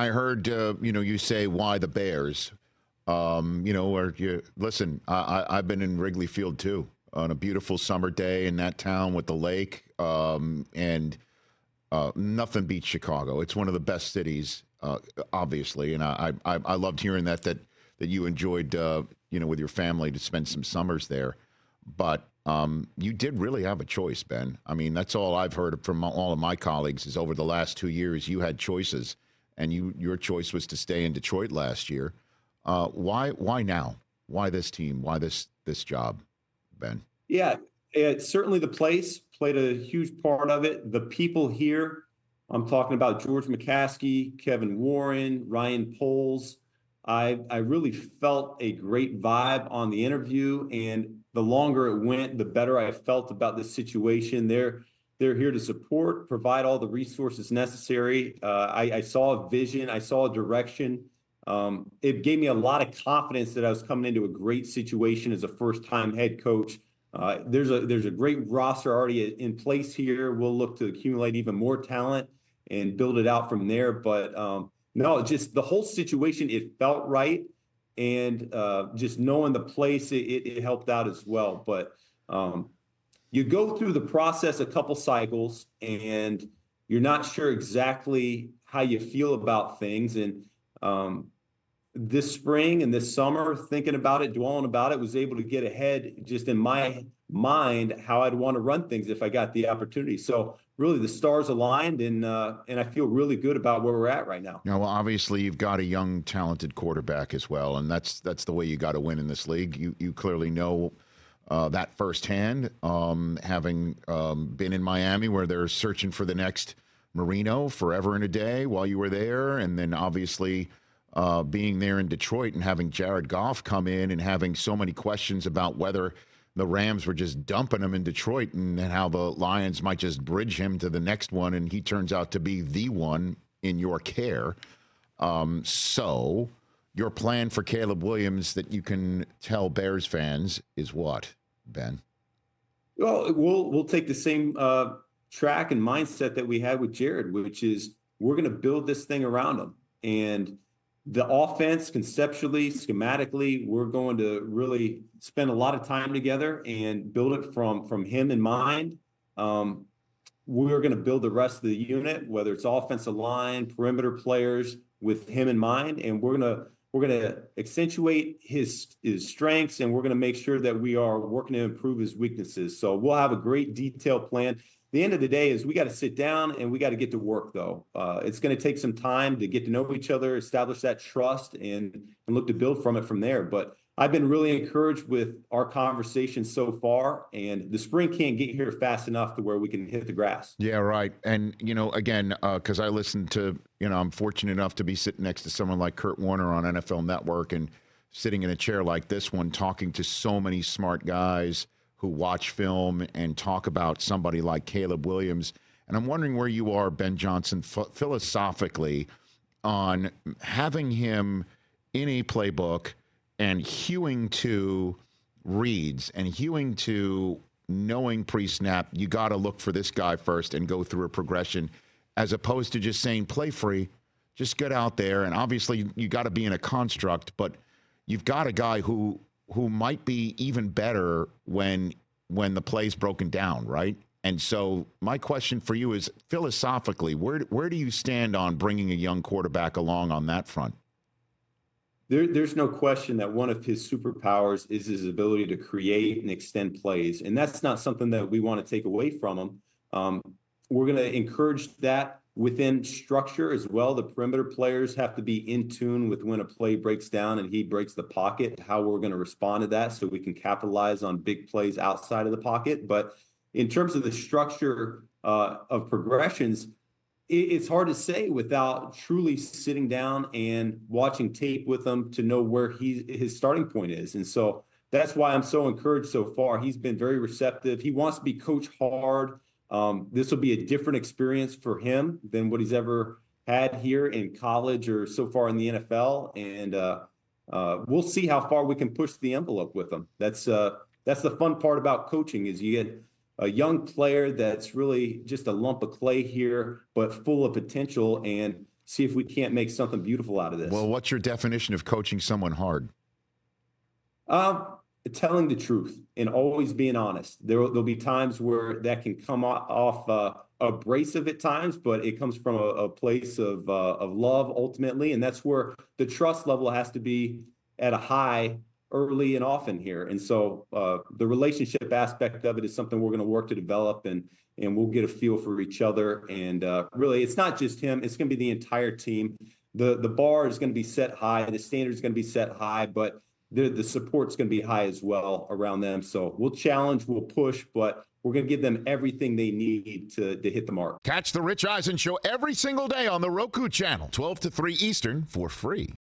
I heard you say why the Bears. Listen, I've been in Wrigley Field too on a beautiful summer day in that town with the lake, and nothing beats Chicago. It's one of the best cities, obviously, and I loved hearing that you enjoyed with your family to spend some summers there, but you did really have a choice, Ben. I mean, that's all I've heard from all of my colleagues is over the last 2 years you had choices, and your choice was to stay in Detroit last year. Why now? Why this team? Why this job, Ben? Yeah, it's certainly the place played a huge part of it. The people here, I'm talking about George McCaskey, Kevin Warren, Ryan Poles. I really felt a great vibe on the interview, and the longer it went, the better I felt about the situation. They're here to support, provide all the resources necessary. I saw a vision, I saw a direction. It gave me a lot of confidence that I was coming into a great situation as a first-time head coach. There's a great roster already in place here. We'll look to accumulate even more talent and build it out from there. But no, just the whole situation, it felt right. And just knowing the place, it helped out as well. But you go through the process a couple cycles and you're not sure exactly how you feel about things. And this spring and this summer, thinking about it, dwelling about it, was able to get ahead just in my mind how I'd want to run things if I got the opportunity. So really the stars aligned, and I feel really good about where we're at right now. Now, well, obviously you've got a young, talented quarterback as well, and that's the way you got to win in this league. You clearly know that firsthand, having been in Miami where they're searching for the next Marino forever and a day while you were there, and then obviously being there in Detroit and having Jared Goff come in and having so many questions about whether the Rams were just dumping him in Detroit and how the Lions might just bridge him to the next one, and he turns out to be the one in your care. So your plan for Caleb Williams that you can tell Bears fans is what, Ben? Well, we'll take the same track and mindset that we had with Jared, which is we're going to build this thing around him. And the offense, conceptually, schematically, we're going to really spend a lot of time together and build it from him in mind. We're going to build the rest of the unit, whether it's offensive line, perimeter players, with him in mind, and we're gonna accentuate his strengths, and we're going to make sure that we are working to improve his weaknesses. So we'll have a great detailed plan. The end of the day is we got to sit down and we got to get to work, though. It's going to take some time to get to know each other, establish that trust, and look to build from it from there. But I've been really encouraged with our conversation so far, and the spring can't get here fast enough to where we can hit the grass. Yeah, right. And, again, because I listen to, I'm fortunate enough to be sitting next to someone like Kurt Warner on NFL Network and sitting in a chair like this one, talking to so many smart guys who watch film and talk about somebody like Caleb Williams. And I'm wondering where you are, Ben Johnson, philosophically on having him in a playbook and hewing to reads and hewing to knowing pre-snap, you got to look for this guy first and go through a progression, as opposed to just saying play free, just get out there. And obviously you got to be in a construct, but you've got a guy who might be even better when the play's broken down, right? And so my question for you is, philosophically, where do you stand on bringing a young quarterback along on that front? There's no question that one of his superpowers is his ability to create and extend plays, and that's not something that we want to take away from him. We're going to encourage that within structure as well. The perimeter players have to be in tune with when a play breaks down and he breaks the pocket, how we're going to respond to that so we can capitalize on big plays outside of the pocket. But in terms of the structure of progressions, it's hard to say without truly sitting down and watching tape with him to know where his starting point is. And so that's why I'm so encouraged so far. He's been very receptive. He wants to be coached hard. This will be a different experience for him than what he's ever had here in college or so far in the NFL. And we'll see how far we can push the envelope with him. That's the fun part about coaching, is you get a young player that's really just a lump of clay here, but full of potential. And see if we can't make something beautiful out of this. Well, what's your definition of coaching someone hard? Telling the truth and always being honest. There'll be times where that can come off abrasive at times, but it comes from a place of love ultimately, and that's where the trust level has to be at a high early and often here. And so the relationship aspect of it is something we're going to work to develop, and we'll get a feel for each other. And really, it's not just him; it's going to be the entire team. The bar is going to be set high, the standard is going to be set high, but the support's going to be high as well around them. So we'll challenge, we'll push, but we're going to give them everything they need to hit the mark. Catch the Rich Eisen Show every single day on the Roku channel, 12 to 3 Eastern, for free.